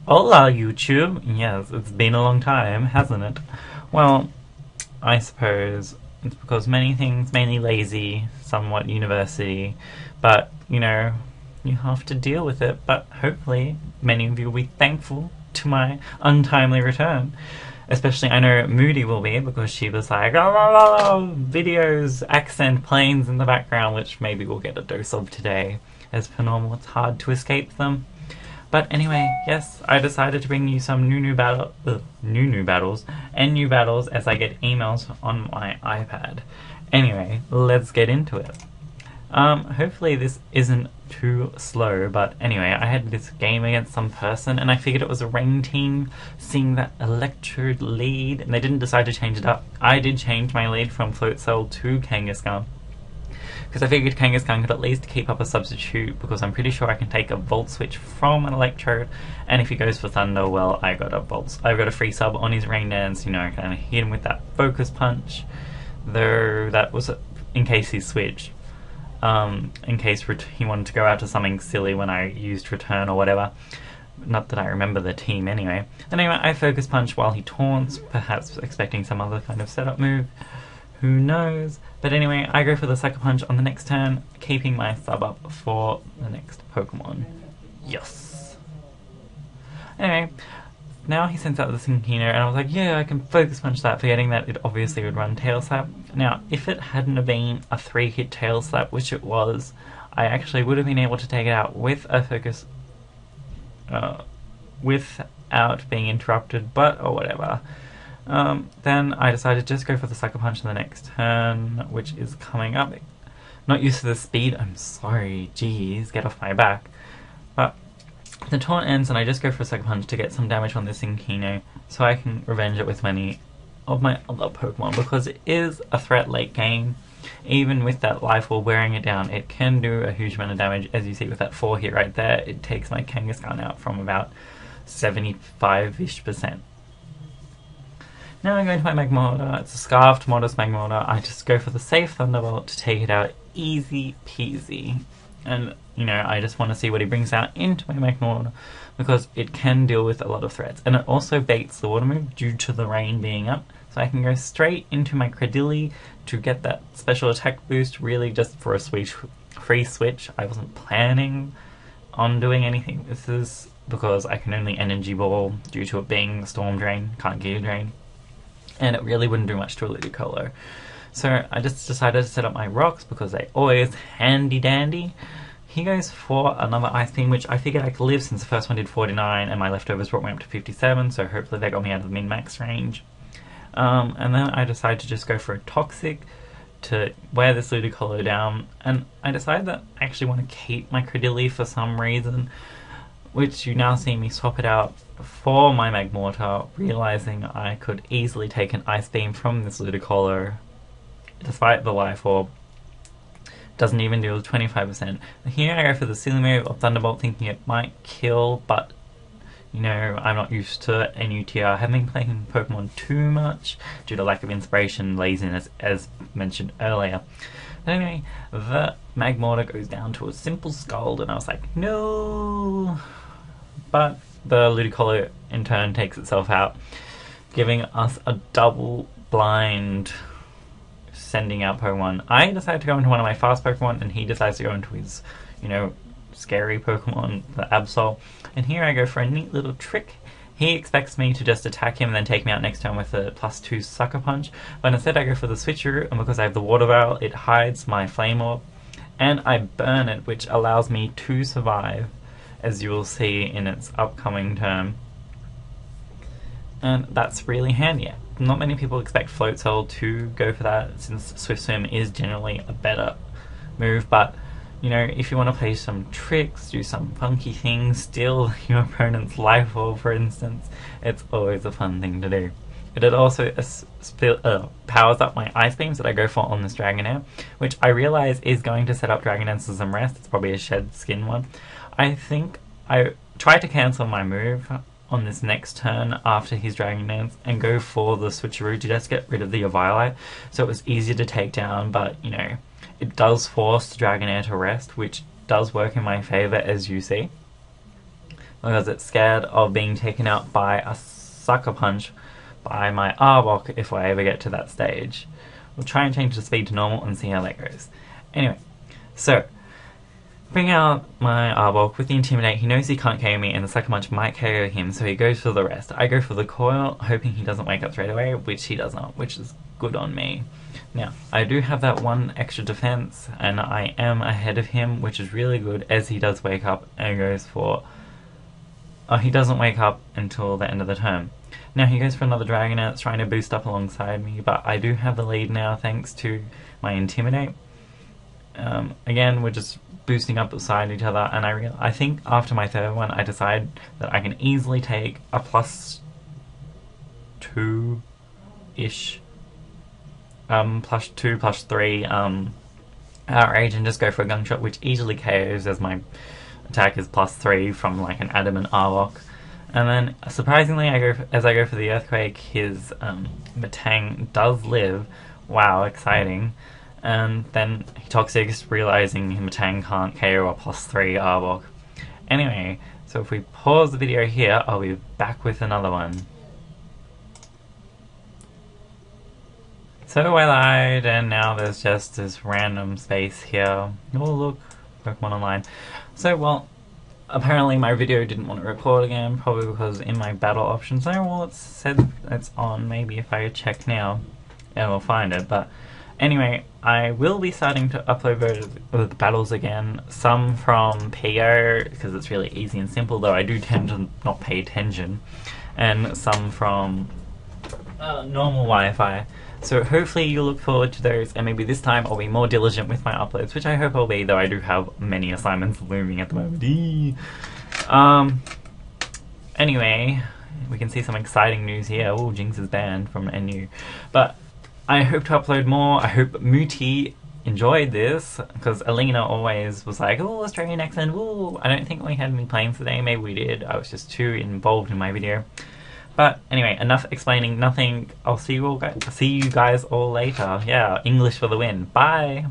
Hola, YouTube! Yes, it's been a long time, hasn't it? Well, I suppose it's because many things, mainly lazy, somewhat university, but, you have to deal with it. But hopefully, many of you will be thankful to my untimely return. Especially, I know Moody will be, because she was like, oh, videos, accent, planes in the background, which maybe we'll get a dose of today. As per normal, it's hard to escape them. But anyway, yes, I decided to bring you some new battles and new battles as I get emails on my iPad. Anyway, let's get into it. Hopefully this isn't too slow, but anyway, I had this game against some person and I figured it was a rain team, seeing that electrode lead, and they didn't decide to change it up. I did change my lead from Float Cell to Kangaskhan, because I figured Kangaskhan could at least keep up a substitute, because I'm pretty sure I can take a Volt Switch from an Electrode, and if he goes for Thunder, well, I've got a free sub on his Rain Dance, kind of hit him with that Focus Punch, though that was in case he switched, in case he wanted to go out to something silly when I used Return or whatever. Not that I remember the team anyway. Anyway, I Focus Punch while he taunts, perhaps expecting some other kind of setup move. Who knows? But anyway, I go for the Sucker Punch on the next turn, keeping my sub up for the next Pokemon. Yes! Anyway, now he sends out the Sinkino, and I was like, yeah, I can Focus Punch that, forgetting that it obviously would run Tail Slap. Now, if it hadn't have been a 3-hit Tail Slap, which it was, I actually would have been able to take it out with a Focus... without being interrupted, but oh whatever. Then I decided to just go for the Sucker Punch in the next turn, which is coming up. Not used to the speed, I'm sorry, jeez, get off my back. But the taunt ends and I just go for a Sucker Punch to get some damage on this Sinkino, so I can revenge it with many of my other Pokemon, because it is a threat late game. Even with that Life Orb wearing it down, it can do a huge amount of damage. As you see with that 4 hit right there, it takes my Kangaskhan out from about 75-ish%. Now I'm going to my Magmortar. It's a Scarfed Modest Magmortar. I just go for the safe Thunderbolt to take it out easy peasy. And, I just want to see what he brings out into my Magmortar, because it can deal with a lot of threats. And it also baits the water move due to the rain being up. So I can go straight into my Credilli to get that special attack boost, really just for a free switch. I wasn't planning on doing anything. This is because I can only Energy Ball due to it being Storm Drain, can't Gear Drain. And it really wouldn't do much to a Ludicolo. So I just decided to set up my rocks, because they always handy dandy. He goes for another Ice Beam, which I figured I could live since the first one did 49 and my leftovers brought me up to 57, so hopefully they got me out of the min-max range. And then I decided to just go for a Toxic to wear this Ludicolo down, and I decided that I actually want to keep my Credilli for some reason, which you now see me swap it out for my Magmortar, realizing I could easily take an Ice Beam from this Ludicolo, despite the Life Orb. Doesn't even deal 25%. Here I go for the silly move of Thunderbolt, thinking it might kill, but I'm not used to NUTR. I haven't been playing Pokemon too much due to lack of inspiration, laziness, as mentioned earlier. But anyway, the Magmortar goes down to a simple Scald, and I was like, no! But the Ludicolo in turn takes itself out, giving us a double blind, sending out Pokemon. I decided to go into one of my fast Pokemon, and he decides to go into his, scary Pokemon, the Absol. And here I go for a neat little trick. He expects me to just attack him and then take me out next turn with a +2 Sucker Punch, but instead I go for the Switcheroo, and because I have the Water Barrel, it hides my Flame Orb, and I burn it, which allows me to survive, as you will see in its upcoming turn. And that's really handy. Not many people expect Float Cell to go for that, since Swift Swim is generally a better move, but if you want to play some tricks, do some funky things, steal your opponent's Life Orb, for instance, it's always a fun thing to do. It also powers up my Ice Beams that I go for on this Dragonair, which I realize is going to set up Dragonance as some rest. It's probably a Shed Skin one. I think I tried to cancel my move on this next turn after his Dragon Dance and go for the Switcheroo to just get rid of the Eviolite, so it was easier to take down, but it does force the Dragonair to rest, which does work in my favour, as you see. because it's scared of being taken out by a sucker punch by my Arbok if I ever get to that stage. We'll try and change the speed to normal and see how that goes. Anyway, so bring out my Arbok with the Intimidate. He knows he can't KO me and the Sucker Punch might KO him, so he goes for the rest. I go for the Coil, hoping he doesn't wake up straight away, which he does not, which is good on me. Now, I do have that one extra defense, and I am ahead of him, which is really good, as he does wake up and goes for... Oh, he doesn't wake up until the end of the turn. Now he goes for another Dragonette, trying to boost up alongside me, but I do have the lead now thanks to my Intimidate. Again, we're just boosting up beside each other, and I think after my third one I decide that I can easily take a +2-ish, +2, +3 outrage and just go for a Gunshot, which easily KOs as my attack is +3 from like an Adamant Arbok. And then surprisingly, as I go for the Earthquake, his Metang does live. Wow, exciting. And then he Toxics, realizing Metang can't KO a +3 Arbok. Anyway, so if we pause the video here, I'll be back with another one. So I lied, and now there's just this random space here. Oh look, Pokemon Online. So, well, apparently my video didn't want to record again, probably because in my battle options, oh well, it said it's on. Maybe if I check now, I will find it. But anyway, I will be starting to upload the battles again. Some from PO, because it's really easy and simple, though I do tend to not pay attention. And some from normal Wi-Fi. So hopefully you'll look forward to those, and maybe this time I'll be more diligent with my uploads, which I hope I'll be, though I do have many assignments looming at the moment. Anyway, we can see some exciting news here. Oh, Jinx is banned from NU. But I hope to upload more. I hope Muti enjoyed this, because Alina always was like, oh, Australian accent, ooh. I don't think we had any planes today. Maybe we did. I was just too involved in my video. But anyway, enough explaining nothing. I'll see you guys all later. Yeah, English for the win. Bye!